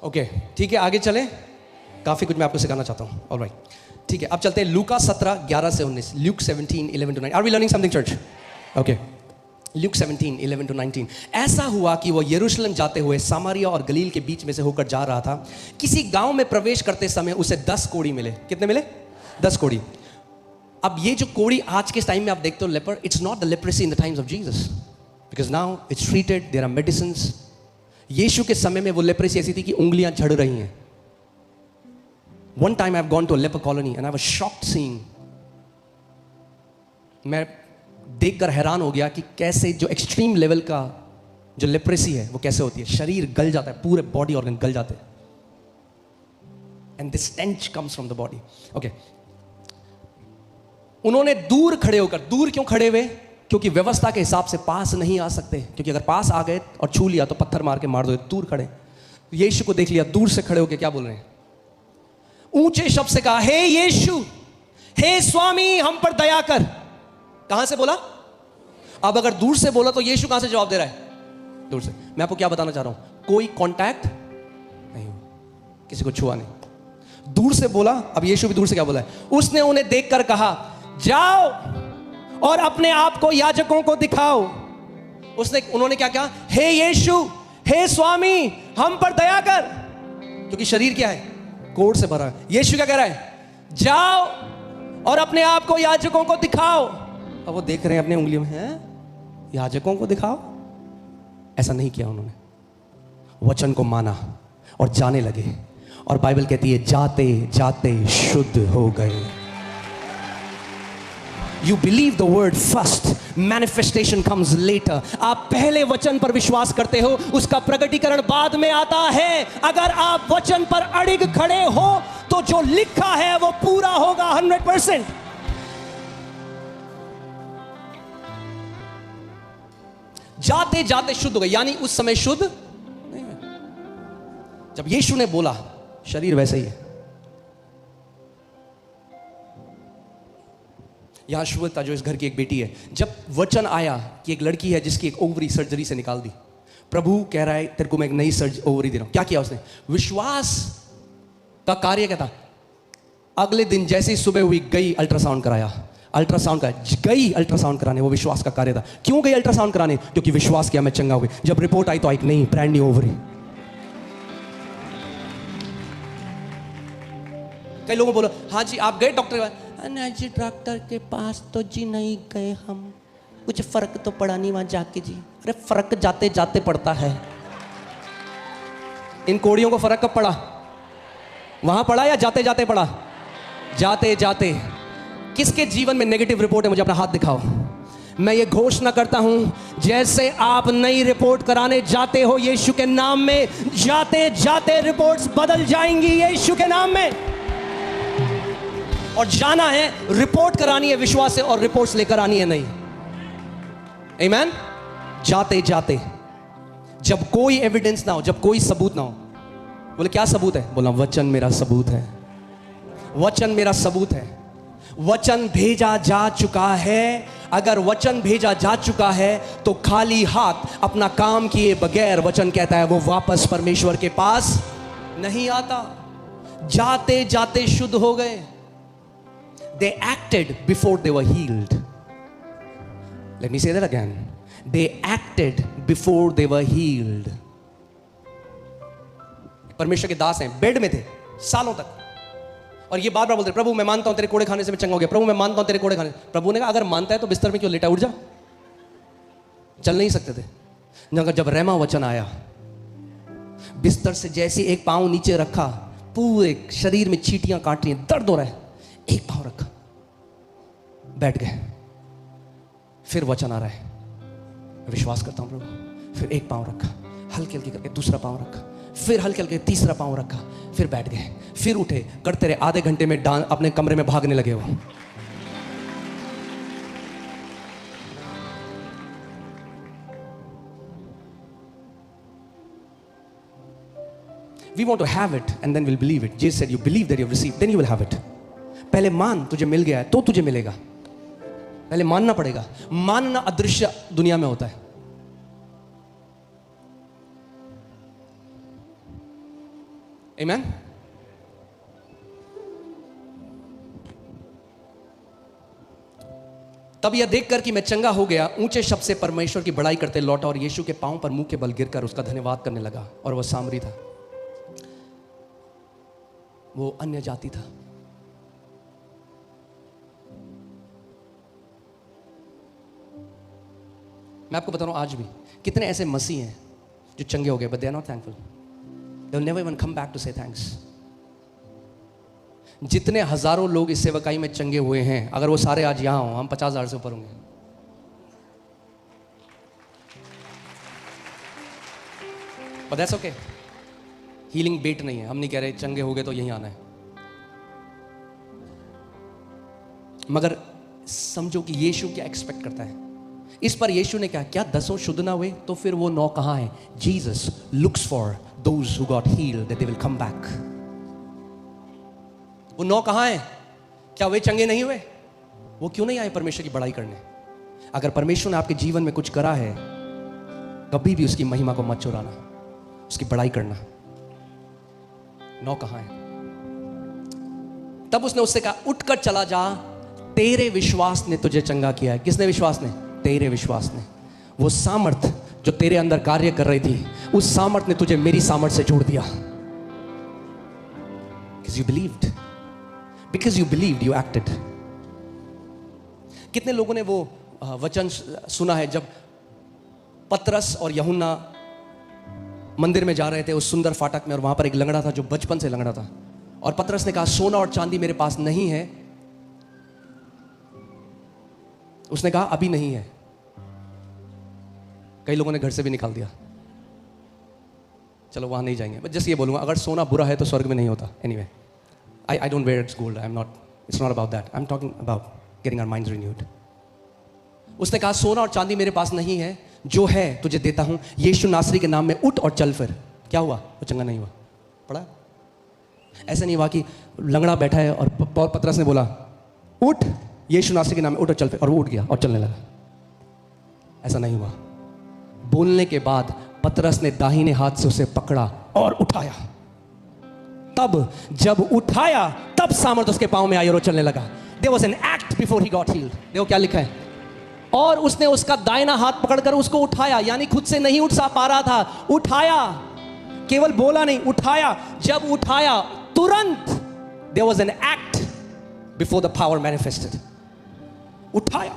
Okay ठीक है, आगे चलें। काफ़ी कुछ मैं आपको सिखाना चाहता हूँ। ऑलराइट ठीक है, अब चलते हैं लूका 17:11-19, Luke 17:11-9। Are we learning something church? Okay, Luke 17:11-19। ऐसा हुआ कि वो यरूशलेम जाते हुए सामरिया और गलील के बीच में से होकर जा रहा था। किसी गांव में प्रवेश करते समय उसे 10 कोढ़ी मिले। कितने मिले? 10 कोढ़ी। अब ये जो कोढ़ी आज के टाइम में आप देखते हो leper, it's not the leprosy in the times of Jesus, because now it's treated, there are medicines. यीशु के समय में वो लेप्रेसी ऐसी थी कि उंगलियां झड़ रही हैं। One time I've gone to a leper colony and I was shocked seeing, मैं देखकर हैरान हो गया कि कैसे जो एक्सट्रीम लेवल का जो लेप्रेसी है वो कैसे होती है। शरीर गल जाता है, पूरे बॉडी ऑर्गन गल जाते हैं, and this stench comes from the body. Okay. उन्होंने दूर खड़े होकर, दूर क्यों खड़े हुए? क्योंकि व्यवस्था के हिसाब से पास नहीं आ सकते, क्योंकि अगर पास आ गए और छू लिया तो पत्थर मार के मार दो। दूर खड़े, यीशु को देख लिया, दूर से खड़े होकर क्या बोल रहे हैं? ऊंचे शब्द से कहा, हे यीशु, हे स्वामी, हम पर दया कर। कहां से बोला? अब अगर दूर से बोला तो यीशु कहां से जवाब दे रहा है? दूर से। मैं आपको क्या बताना चाह रहा हूं, कोई कांटेक्ट नहीं हुआ, किसी को छुआ नहीं, दूर से बोला। अब यीशु भी दूर से क्या बोला है? उसने उन्हें देखकर कहा, जाओ और अपने आप को याजकों को दिखाओ। उन्होंने क्या कहा? हे यीशु, हे स्वामी, हम पर दया कर। क्योंकि शरीर क्या है? कोढ़ से भरा है। यीशु क्या कह रहा है? जाओ और अपने आप को याजकों को दिखाओ। अब वो देख रहे हैं अपने उंगलियों में, हैं याजकों को दिखाओ। ऐसा नहीं किया उन्होंने, वचन को माना और जाने लगे। और बाइबल कहती है जाते जाते शुद्ध हो गए। You believe the word first, manifestation comes later. आप पहले वचन पर विश्वास करते हो, उसका प्रकटीकरण बाद में आता है। अगर आप वचन पर अड़िग खड़े हो तो जो लिखा है वो पूरा होगा 100%। जाते जाते शुद्ध हो गए, यानी उस समय शुद्ध नहीं है। जब यीशु ने बोला, शरीर वैसे ही है। यहां श्वेता जो इस घर की एक बेटी है, जब वचन आया कि एक लड़की है जिसकी एक ओवरी सर्जरी से निकाल दी, प्रभु कह रहा है तेरे को मैं एक नई ओवरी दे रहा हूं। क्या किया उसने? विश्वास का कार्य क्या था? अगले दिन जैसे ही सुबह हुई, गई अल्ट्रासाउंड कराया। अल्ट्रासाउंड का गई अल्ट्रासाउंड कराने, वो विश्वास का कार्य था। क्यों गई अल्ट्रासाउंड कराने? क्योंकि विश्वास किया मैं चंगा हो गई। जब रिपोर्ट आई तो एक नई ब्रांड न्यू ओवरी। कई लोगों बोलो, हाँ जी आप गए डॉक्टर? नहीं जी डॉक्टर के पास तो जी नहीं गए हम, कुछ फर्क तो पड़ा नहीं वहां जाके जी। अरे फर्क जाते जाते पड़ता है। इन कोड़ियों को फर्क कब पड़ा? वहां पड़ा या जाते जाते पड़ा? जाते जाते। किसके जीवन में नेगेटिव रिपोर्ट है? मुझे अपना हाथ दिखाओ। मैं ये घोषणा करता हूं, जैसे आप नई रिपोर्ट कराने जाते हो यीशु के नाम में, जाते जाते रिपोर्ट्स बदल जाएंगी यीशु के नाम में। और जाना है, रिपोर्ट करानी है विश्वास से, और रिपोर्ट्स लेकर आनी है नहीं। आमीन। जाते जाते, जब कोई एविडेंस ना हो, जब कोई सबूत ना हो। बोले क्या सबूत है? बोला वचन मेरा सबूत है, वचन मेरा सबूत है। वचन भेजा जा चुका है। अगर वचन भेजा जा चुका है तो खाली हाथ अपना काम किए बगैर, वचन कहता है, वो वापस परमेश्वर के पास नहीं आता। जाते जाते शुद्ध हो गए। They acted before they were healed. Let me say that again. They acted before they were healed. परमेश्वर के दास हैं, बेड में थे सालों तक, और ये बार बार बोलते, प्रभु मैं मानता हूं तेरे कोड़े खाने से मैं चंगा हो गया। प्रभु मैं मानता हूं तेरे कोड़े खाने। प्रभु ने कहा अगर मानता है तो बिस्तर में क्यों लेटा? उठ जा। चल नहीं सकते थे। मगर जब रहमा वचन आया, बिस्तर से जैसे एक पांव नीचे रखा, पूरे शरीर में चींटियां काट रही हैं, दर्द हो रहा है, एक पांव रखा, बैठ गए। फिर वचन आ रहा है, विश्वास करता हूं प्रभु। फिर एक पांव रखा, हल्के हल्के करके दूसरा पांव रखा, फिर हल्के हल्के तीसरा पांव रखा, फिर बैठ गए। फिर उठे, करते रहे। आधे घंटे में अपने कमरे में भागने लगे वो। We want to have it and then we'll believe it. Jesus said, you believe that you have received, then you will have it. पहले मान, तुझे मिल गया है तो तुझे मिलेगा। पहले मानना पड़ेगा। मानना अदृश्य दुनिया में होता है। आमेन। तब यह देखकर कि मैं चंगा हो गया, ऊंचे शब्द से परमेश्वर की बड़ाई करते लौटा और यीशु के पांव पर मुंह के बल गिरकर उसका धन्यवाद करने लगा। और वह सामरी था, वो अन्य जाति था। मैं आपको बता रहा हूं, आज भी कितने ऐसे मसीह हैं जो चंगे हो गए, but they are not thankful. They will never even come back to say thanks. जितने हजारों लोग इस सेवकाई में चंगे हुए हैं, अगर वो सारे आज यहां हों, हम 50,000 से ऊपर होंगे। But that's okay. हीलिंग बेट नहीं है। हम नहीं कह रहे चंगे हो गए तो यहीं आना है, मगर समझो कि यीशु क्या एक्सपेक्ट करता है। इस पर यीशु ने कहा, क्या 10 शुद्ध ना हुए तो फिर वो 9 कहां है? Jesus looks for those who got healed that they will come back. वो 9 कहां है? क्या वे चंगे नहीं हुए? वो क्यों नहीं आए परमेश्वर की बड़ाई करने? अगर परमेश्वर ने आपके जीवन में कुछ करा है, कभी भी उसकी महिमा को मत चुराना, उसकी बड़ाई करना। 9 कहां है? तब उसने उससे कहा, उठकर चला जा, तेरे विश्वास ने तुझे चंगा किया है। किसने विश्वास ने? तेरे विश्वास ने। वो सामर्थ जो तेरे अंदर कार्य कर रही थी, उस सामर्थ ने तुझे मेरी सामर्थ से जोड़ दिया। Because you believed. Because you believed, you acted. कितने लोगों ने वो वचन सुना है जब पतरस और यूहन्ना मंदिर में जा रहे थे उस सुंदर फाटक में, और वहां पर एक लंगड़ा था जो बचपन से लंगड़ा था, और पतरस ने कहा, सोना और चांदी मेरे पास नहीं है। उसने कहा, अभी नहीं है। कई लोगों ने घर से भी निकाल दिया। चलो वहां नहीं जाएंगे, बट जस्ट ये बोलूंगा, अगर सोना बुरा है तो स्वर्ग में नहीं होता। Anyway, I don't wear its gold. It's not about that. I'm talking about getting our minds renewed. उसने कहा, सोना और चांदी मेरे पास नहीं है, जो है तुझे देता हूं। यीशु नासरी के नाम में उठ और चल फिर। क्या हुआ? वो चंगा नहीं हुआ। पढ़ा? ऐसा नहीं हुआ कि लंगड़ा बैठा है और पतरस ने बोला, उठ, यीशु नासरी के नाम में उठ और चल फिर, और वो उठ गया और चलने लगा। ऐसा नहीं हुआ। बोलने के बाद पतरस ने दाहिने हाथ से उसे पकड़ा और उठाया। तब जब उठाया, तब सामर्थ उसके पांव में आई और वो चलने लगा। There was an act before he got healed. देखो क्या लिखा है, और उसने उसका दाहिना हाथ पकड़कर उसको उठाया, यानी खुद से नहीं उठ पा रहा था, उठाया। केवल बोला नहीं, उठाया। जब उठाया तुरंत there was an act before the power manifested. उठाया।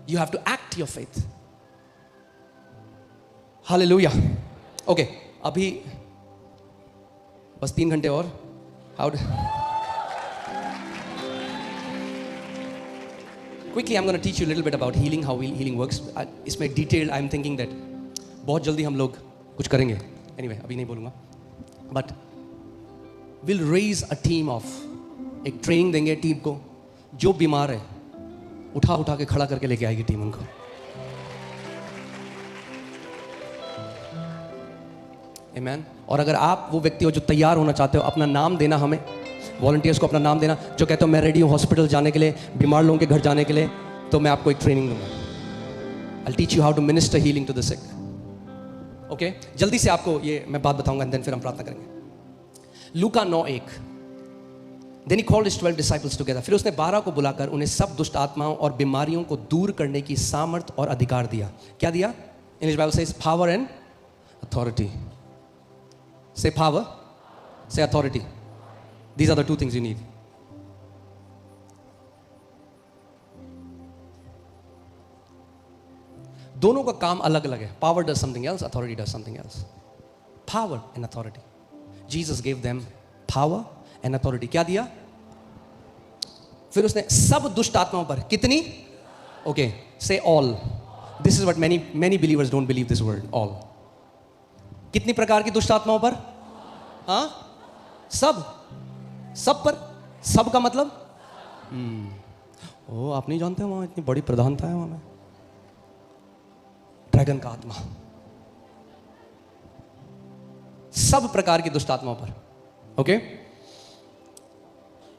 You have to act your faith. Hallelujah. Okay, अभी बस 3 घंटे और। Quickly, I'm going to teach you a little bit about healing, how healing works. इसमें detailed, I'm thinking that बहुत जल्दी हम लोग कुछ करेंगे। Anyway, अभी नहीं बोलूँगा। But we'll raise a team of, एक ट्रेनिंग देंगे टीम को, जो बीमार है उठा उठा के खड़ा करके लेके आएगी टीम उनको। Amen. और अगर आप वो व्यक्ति हो जो तैयार होना चाहते हो, अपना नाम देना हमें, वॉलंटियर्स को अपना नाम देना, जो कहते हो मैं रेडी हूँ हॉस्पिटल जाने के लिए, बीमार लोगों के घर जाने के लिए, तो मैं आपको एक ट्रेनिंग दूंगा। I'll teach you how to minister healing to the sick. Okay, जल्दी से आपको ये मैं बात बताऊंगा, देन फिर हम प्रार्थना करेंगे। लूका 9:1। Then he called his 12 disciples together. फिर उसने 12 को बुलाकर उन्हें सब दुष्ट आत्माओं और बीमारियों को दूर करने की सामर्थ और अधिकार दिया। क्या दिया? English Bible says power and authority. Say power, say authority. These are the 2 things you need. दोनों का काम अलग अलग है। Power does something else, authority does something else. Power and authority. Jesus gave them power and authority. क्या दिया? फिर उसने सब दुष्ट आत्माओं पर कितनी? Okay, say all. This is what many believers don't believe this word, all. कितनी प्रकार की दुष्ट आत्माओं पर? हाँ, सब पर। सब का मतलब ओ, आप नहीं जानते वहां इतनी बड़ी प्रधानता है वहां में। ड्रैगन का आत्मा, सब प्रकार की दुष्ट आत्माओं पर। ओके,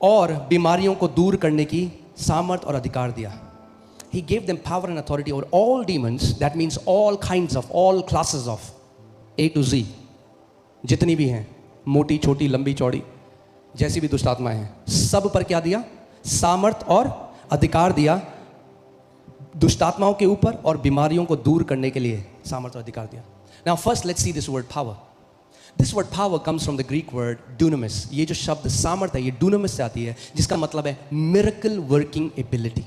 और बीमारियों को दूर करने की सामर्थ और अधिकार दिया। He gave them power and authority over all demons. That means all kinds of, all classes of, A to Z. जितनी भी हैं, मोटी छोटी लंबी चौड़ी, जैसी भी दुष्ट आत्माएं हैं, सब पर क्या दिया? सामर्थ और अधिकार दिया दुष्ट आत्माओं के ऊपर, और बीमारियों को दूर करने के लिए सामर्थ और अधिकार दिया. Now first let's see this word power. This word power comes from the Greek word dunamis. ये जो शब्द सामर्थ है, ये dunamis से आती है, जिसका मतलब है miracle working ability.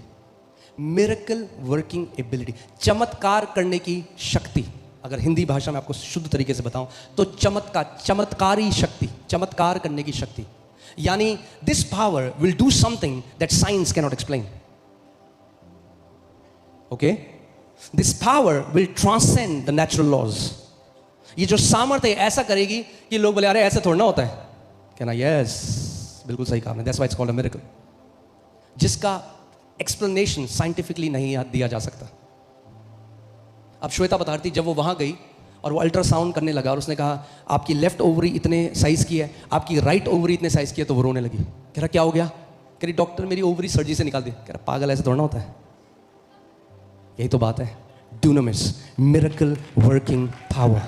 Miracle working ability, चमत्कार करने की शक्ति. अगर हिंदी भाषा में आपको शुद्ध तरीके से बताऊं तो चमत्कारी शक्ति, चमत्कार करने की शक्ति. यानी this power will do something that science cannot explain. Okay? This power will transcend the natural laws. ये जो सामर्थ्य है ऐसा करेगी कि लोग बोले अरे ऐसे थोड़ा ना होता है. कहना यस, बिल्कुल सही कहा आपने. That's why it's called a miracle. जिसका एक्सप्लेनेशन साइंटिफिकली नहीं दिया जा सकता. अब श्वेता बता रही थी, जब वो वहां गई और वो अल्ट्रासाउंड करने लगा और उसने कहा आपकी लेफ्ट ओवरी इतने साइज की है, आपकी राइट ओवरी इतने साइज की है, तो वो रोने लगी. कह रहा क्या हो गया? कह रही डॉक्टर मेरी ओवरी सर्जरी से निकाल दी. कह रहा पागल, ऐसे थोड़ा ना होता है. यही तो बात है, dunamis, miracle working power.